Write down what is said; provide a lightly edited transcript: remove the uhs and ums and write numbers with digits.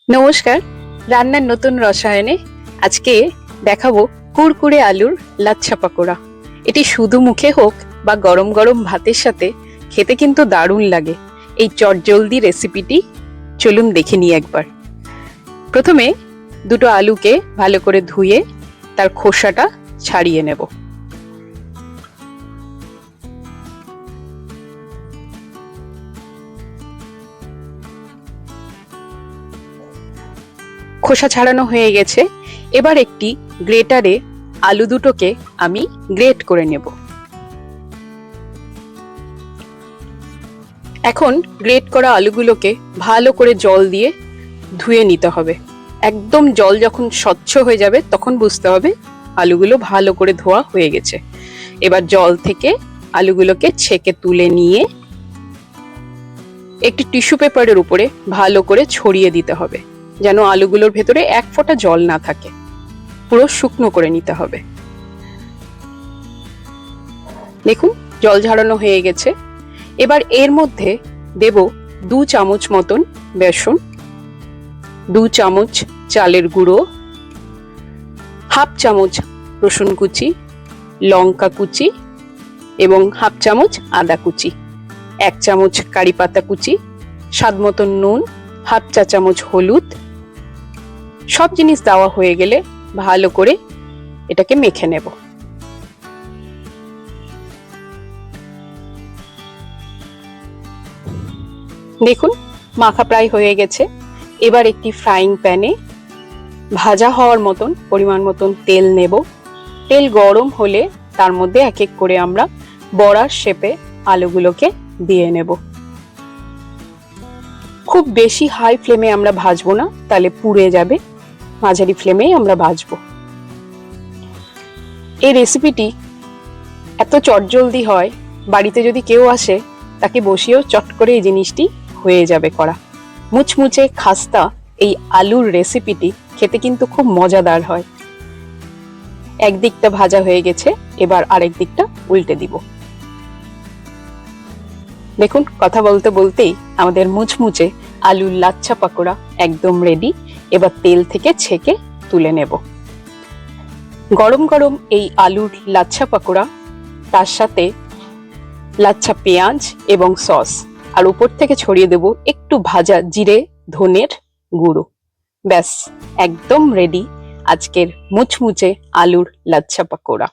নমস্কার, রান্নার নতুন রসায়নে আজকে দেখাবো কুরকুরে আলুর লাচ্ছা পাকোড়া। এটি শুধু মুখে হোক বা গরম গরম ভাতের সাথে খেতে কিন্তু দারুণ লাগে। এই চটজলদি রেসিপিটি চলুন দেখে নিই একবার। প্রথমে দুটো আলুকে ভালো করে ধুয়ে তার খোসাটা ছাড়িয়ে নেব। খোসা ছাড়ানো হয়ে গেছে। এবার একটি গ্রেটারে আলু দুটোকে আমি গ্রেট করে নেব। এখন গ্রেট করা আলুগুলোকে ভালো করে জল দিয়ে ধুয়ে নিতে হবে। একদম জল যখন স্বচ্ছ হয়ে যাবে তখন বুঝতে হবে আলুগুলো ভালো করে ধোয়া হয়ে গেছে। এবার জল থেকে আলুগুলোকে ছেঁকে তুলে নিয়ে একটি টিস্যু পেপারের উপরে ভালো করে ছড়িয়ে দিতে হবে, যেন আলুগুলোর ভেতরে এক ফোঁটা জল না থাকে। পুরো শুকনো করে নিতে হবে। দেখুন জল ঝরানো হয়ে গেছে। এবার এর মধ্যে দেব 2 চামচ মতন বেসন, 2 চামচ চালের গুঁড়ো, হাফ চামচ রসুন কুচি, লঙ্কা কুচি এবং হাফ চামচ আদা কুচি, 1 চামচ কারি পাতা কুচি, স্বাদ মতন নুন, হাফ চা চামচ হলুদ। সব জিনিস দেওয়া হয়ে গেলে ভালো করে এটাকে মেখে নেব। দেখুন মাখা প্রায় হয়ে গেছে। এবার একটি ফ্রাইং প্যানে ভাজা হওয়ার মতন পরিমাণ মতন তেল নেব। তেল গরম হলে তার মধ্যে এক এক করে আমরা বড়ার শেপে আলুগুলোকে দিয়ে নেব। খুব বেশি হাই ফ্লেমে আমরা ভাজবো না, তাহলে পুড়ে যাবে। মাঝারি ফ্লেমেই আমরা ভাজবো। এই রেসিপিটি এত চটজলদি হয়, বাড়িতে যদি কেউ আসে তাকে বসিয়েও চট করে এই জিনিসটি হয়ে যাবে করা। মুচমুচে খাস্তা এই আলুর রেসিপিটি খেতে কিন্তু খুব মজাদার হয়। একদিকটা ভাজা হয়ে গেছে, এবার আরেক দিকটা উল্টে দিব। দেখুন কথা বলতে বলতেই আমাদের মুচমুচে আলুর লাচ্ছা পাকোড়া একদম রেডি। এবার তেল থেকে ছেঁকে তুলে নেব। গরম গরম এই আলুর লাচ্ছা পাকোড়া, তার সাথে লাচ্ছা পেঁয়াজ এবং সস, আর উপর থেকে ছড়িয়ে দেব একটু ভাজা জিরে ধনের গুঁড়ো। ব্যাস একদম রেডি আজকের মুচমুচে আলুর লাচ্ছা পাকোড়া।